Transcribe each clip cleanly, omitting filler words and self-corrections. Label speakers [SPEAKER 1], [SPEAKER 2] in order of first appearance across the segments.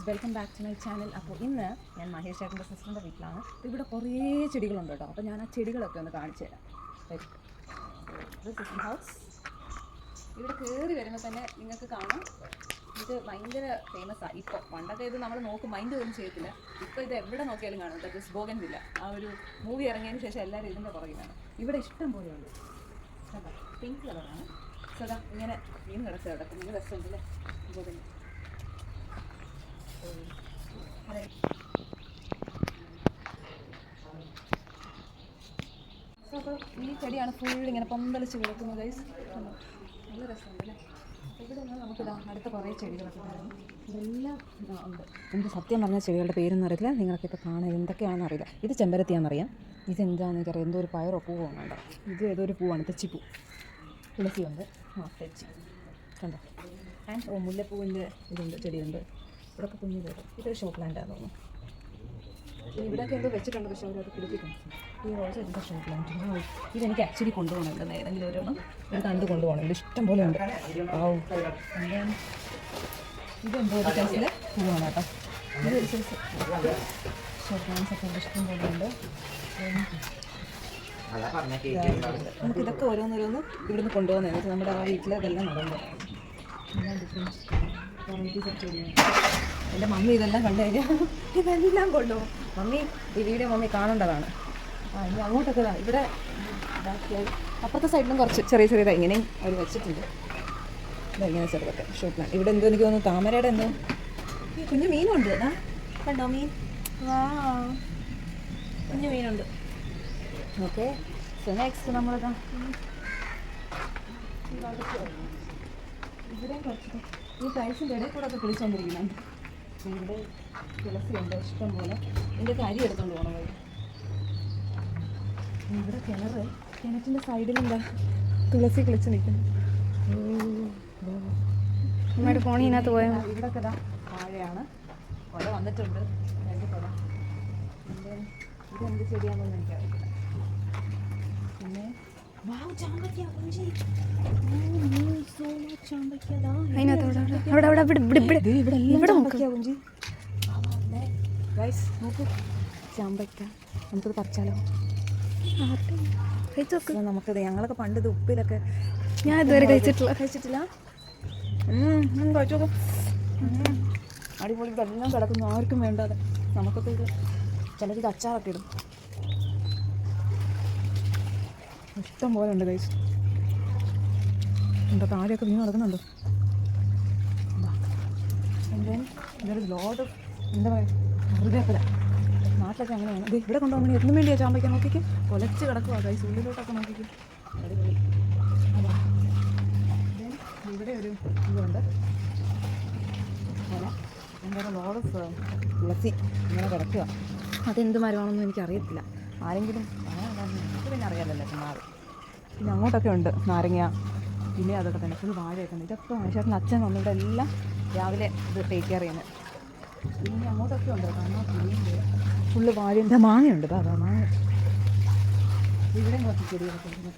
[SPEAKER 1] Welcome back to my channel. അപ്പോൾ ഇന്ന് ഞാൻ മഹേഷ് ചേട്ടൻ്റെ സിസ്റ്ററിൻ്റെ വീട്ടിലാണ്. അപ്പോൾ ഇവിടെ കുറേ ചെടികളുണ്ട് കേട്ടോ. അപ്പോൾ ഞാൻ ആ ചെടികളൊക്കെ ഒന്ന് കാണിച്ചു തരാം. ഹൗസ് ഇവിടെ കയറി വരുമ്പോൾ തന്നെ നിങ്ങൾക്ക് കാണാം, ഇത് ഭയങ്കര ഫേമസാണ്. ഇപ്പോൾ പണ്ടൊക്കെ ഇത് നമ്മൾ മൈൻഡ് പോലും ചെയ്യത്തില്ല. ഇപ്പോൾ ഇത് എവിടെ നോക്കിയാലും കാണും. That bougainvillea. ആ ഒരു മൂവി ഇറങ്ങിയതിന് ശേഷം എല്ലാവരും ഇതിൻ്റെ പുറകിലാണ്. ഇവിടെ ഇഷ്ടം പോലെയുണ്ട്. കേട്ടോ, പിങ്ക് കളറാണ്. സദാ ഇങ്ങനെ മീൻ കിടക്കുക അവിടെ. നിങ്ങൾ രസമുണ്ടല്ലേ ബോഗൻവില്ല. അപ്പോൾ ഈ ചെടിയാണ് ഫുൾ ഇങ്ങനെ പന്തലിച്ച് കിടക്കുന്നത് ഗൈസ്. നല്ല രസമുണ്ടല്ലേ. ഇവിടെ നിന്ന് നമുക്കിതാ അടുത്ത കുറേ ചെടികളൊക്കെ ഉണ്ടായിരുന്നു. ഇതെല്ലാം ഉണ്ട്. എനിക്ക് സത്യം പറഞ്ഞ ചെടികളുടെ പേരൊന്നും അറിയില്ല. നിങ്ങളൊക്കെ ഇപ്പോൾ കാണാൻ എന്തൊക്കെയാണെന്ന് അറിയില്ല. ഇത് ചെമ്പരത്തിയാണെന്നറിയാം. ഇതെന്താണെന്ന് എനിക്കറിയാം. എന്തോ ഒരു പയറോ പൂവോ ഉണ്ട്. ഇത് ഏതോ ഒരു പൂവാണ്. തെച്ചിപ്പൂ. തുളസിയുണ്ട്. തെച്ചി കണ്ടോ. ആൻഡ് മുല്ലപ്പൂവിൻ്റെ ഇതുണ്ട്, ചെടിയുണ്ട്. ഇവിടെയൊക്കെ കുഞ്ഞു പേര്. ഇതൊരു ഷോ പ്ലാന്റാണെന്ന് തോന്നുന്നു. ഇവിടെയൊക്കെ എന്തോ വെച്ചിട്ടുണ്ട്, പക്ഷേ അവരത് പിടിപ്പിക്കണം. ഈ റോസ് എന്താ ഷോ പ്ലാന്റ്. ഇതെനിക്ക് ആക്ച്വലി കൊണ്ടുപോകണം. ഏതെങ്കിലും ഒരെണ്ണം ഒരു കണ്ട് കൊണ്ടുപോകണം. ഇത് ഇഷ്ടം പോലെ ഉണ്ട്. ഇതെന്തോ ഒരു സൈസിൽ പൂവാണ് കേട്ടോ. ഇതൊരു സൈസ് ഷോ പ്ലാന്റ്സ് ഒക്കെ ഇഷ്ടം പോലെ ഉണ്ട്. നമുക്കിതൊക്കെ ഓരോന്നോരോന്ന് ഇവിടുന്ന് കൊണ്ടുപോകുന്നത്. എന്നിട്ട് നമ്മുടെ ആ വീട്ടിൽ ഇതെല്ലാം നടന്നു. എല്ലാം ഡിഫറൻസ് വെറൈറ്റീസ് ഓഫ് ചെടിയാണ്. എൻ്റെ മമ്മി ഇതെല്ലാം കണ്ടു കഴിഞ്ഞാൽ ഇതെല്ലാം കൊണ്ടുപോകും. മമ്മി ഈ വീഡിയോ മമ്മി കാണേണ്ടതാണ്. ഇനി അങ്ങോട്ടൊക്കെ ഇവിടെ അപ്പുറത്തെ സൈഡിലും കുറച്ച് ചെറിയ ചെറിയതാണ് ഇങ്ങനെയും അവർ വെച്ചിട്ടുണ്ട്. ഇങ്ങനെ ചെറുതൊക്കെ ഷോ പ്ലാൻ. ഇവിടെ എന്തോ എനിക്ക് തോന്നുന്നു താമരയുടെ എന്തോ കുഞ്ഞു മീനുണ്ട്. കണ്ടോ മീൻ? കുഞ്ഞു മീനുണ്ട്. ഓക്കെ, സോ നെക്സ്റ്റ് നമ്മളിതാ ഇവിടെയും കുറച്ച് ഈ ടൈൽസിൻ്റെ ഇടയിൽ കൂടെ ഒക്കെ പിടിച്ചുകൊണ്ടിരിക്കുന്നുണ്ട്. ഇവിടെ തുളസിയുണ്ട് ഇഷ്ടം പോലെ. ഇതിൻ്റെ അരി എടുത്തുകൊണ്ട് പോകണം വഴി. ഇവിടെ കിണറ്റിൻ്റെ സൈഡിലെന്താ തുളസി കിളിച്ച് നിൽക്കുന്നു.
[SPEAKER 2] നമ്മുടെ ഫോണിനകത്ത് പോയാൽ
[SPEAKER 1] ഇവിടെയൊക്കെ ഇതാ വാഴയാണ്. കുല വന്നിട്ടുണ്ട്. രണ്ട് കുല. പിന്നെ ഇതെന്ത് ചെടിയാണെന്നൊന്നും എനിക്കറിയില്ല. പിന്നെ ചാമ്പയ്ക്ക നമുക്കത് പറിച്ചാലോ? നമുക്കത് ഞങ്ങളൊക്കെ പണ്ട് ഇത് ഉപ്പിലൊക്കെ
[SPEAKER 2] ഞാൻ ഇതുവരെ കഴിച്ചിട്ടില്ല.
[SPEAKER 1] കഴിച്ചോക്കാം. അടിപൊളി. ഇതെല്ലാം കിടക്കുന്നു, ആർക്കും വേണ്ടാതെ. നമുക്കൊക്കെ ഇത് ചിലത് അച്ചാറൊക്കെ ഇടും. ഇഷ്ടം പോലെ ഉണ്ട് കഴിച്ചു. എന്താ താഴെയൊക്കെ വീണ് നടക്കുന്നുണ്ടോ? ഇതൊരു ലോഡ് എന്താ പറയുക, കറിവേപ്പില. നാട്ടിലൊക്കെ അങ്ങനെയാണ്. ഇത് ഇവിടെ കൊണ്ടുപോകാൻ എന്നും വേണ്ടിയാ ചാമ്പയ്ക്കാൻ. നോക്കിക്കും കൊലച്ച് കിടക്കുക കഴിച്ച്. ഉള്ളിലോട്ടൊക്കെ നോക്കിക്കും. അടിപൊളി. അതാ ഇവിടെ ഒരു ഇതുണ്ട്. എന്താ ലോഡ് തുളസി ഇങ്ങനെ കിടക്കുക. അതെന്ത് മരമാണെന്നും എനിക്കറിയത്തില്ല. ആരെങ്കിലും നമുക്ക് പിന്നെ അറിയാമല്ലോ ചുമ്മാതെ. പിന്നെ അങ്ങോട്ടൊക്കെ ഉണ്ട് നാരങ്ങ. പിന്നെ അതൊക്കെ തന്നെ ഫുൾ വാഴയൊക്കെ ഉണ്ട്. ഇതൊക്കെ മനുഷ്യരുടെ അച്ഛൻ വന്നിവിടെ എല്ലാം രാവിലെ ഇത് ടേക്ക് കെയർ ചെയ്യുന്നത്. പിന്നെ അങ്ങോട്ടൊക്കെ ഉണ്ട് കാരണം ഫുള്ള് വാഴയുണ്ട്. മാങ്ങയുണ്ട്. അതാ മാങ്ങ. ഇവിടെയും കുറച്ച് ചെടികളൊക്കെ ഉണ്ട്.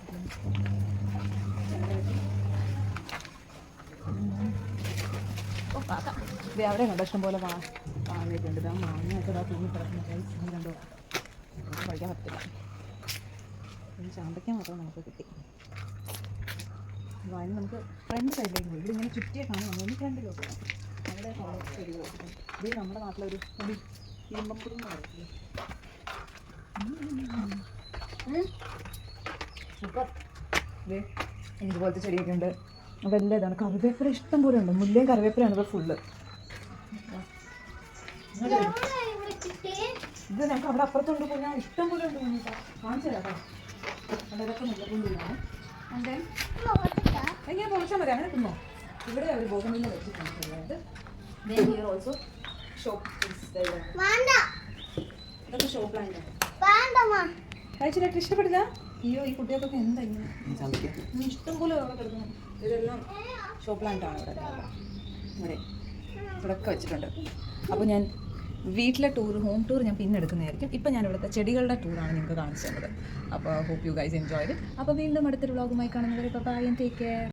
[SPEAKER 1] ഇത് അവിടെ കണ്ടോ ഇഷ്ടം പോലെ വാങ്ങിയിട്ടുണ്ട്. ഇതാ മാങ്ങയൊക്കെ ഇതാ തൂങ്ങി കിടക്കുന്ന കൈ കണ്ടോ. കഴിക്കാൻ പറ്റില്ല. പിന്നെ ചാമ്പയ്ക്ക മാത്രം നമുക്ക് കിട്ടി. അതിന് നമുക്ക് ഫ്രണ്ട് സൈഡിലേക്ക് പോയി. ഇവിടെ ഇങ്ങനെ ചുറ്റിയെ കാണാം. നമ്മൾ ഫ്രണ്ടിലോ പോകാം. അവിടെ ചെടികൾ. ഇത് നമ്മുടെ നാട്ടിലൊരു പൊടി ഇരുമ്പപ്പൊടി എന്ന് പറയില്ലേ. സൂപ്പർ. ഇതുപോലത്തെ ചെടിയൊക്കെ ഉണ്ട്. അപ്പോൾ എല്ലാം ഇതാണ്. കറിവേപ്പില ഇഷ്ടം പോലെ ഉണ്ട്. മുല്ലയും കറിവേപ്പിലാണ് ഇപ്പോൾ ഫുള്ള്. ഇത് ഞങ്ങൾക്ക് അവിടെ അപ്പുറത്തുണ്ട്. പോയി ഞാൻ ഇഷ്ടം പോലെ ഉണ്ട്. കാണിച്ചു തരാം. അതൊക്കെ മുല്ലപ്പൂണ്ടിലാണ്. എങ്ങനെ പൊളിച്ചാൽ മതി. അങ്ങനെ തിന്നോ. ഇവിടെ അവർ ബോഗൻവില്ല വെച്ചിട്ടുണ്ട് ചെറുതായിട്ട്. ഓൾസോ ഇതൊക്കെ ഷോ പ്ലാന്റ്. കഴിച്ചിട്ട് ഇഷ്ടപ്പെടില്ല. അയ്യോ ഈ കുട്ടികൾക്കൊക്കെ എന്താ ഇങ്ങനെ ഇഷ്ടം പോലെ അവിടെ കിടക്കുന്നു. ഇതെല്ലാം ഷോ പ്ലാന്റ് ആണ്. ഇവിടെ ഇവിടെയൊക്കെ വെച്ചിട്ടുണ്ട്. അപ്പോൾ ഞാൻ വീട്ടിലെ ടൂർ, ഹോം ടൂർ ഞാൻ പിന്നെ എടുക്കുന്നതായിരിക്കും. ഇപ്പം ഞാൻ ഇവിടുത്തെ ചെടികളുടെ ടൂറാണ് നിങ്ങൾക്ക് കാണിച്ചു തന്നത്. അപ്പോൾ ഹോപ്പ് യു ഗൈസ് എൻജോയ്. അപ്പോൾ വീണ്ടും അടുത്തൊരു വ്ളോഗുമായി കാണുന്നവരെ ബൈ ആൻഡ് ടേക്ക് കെയർ.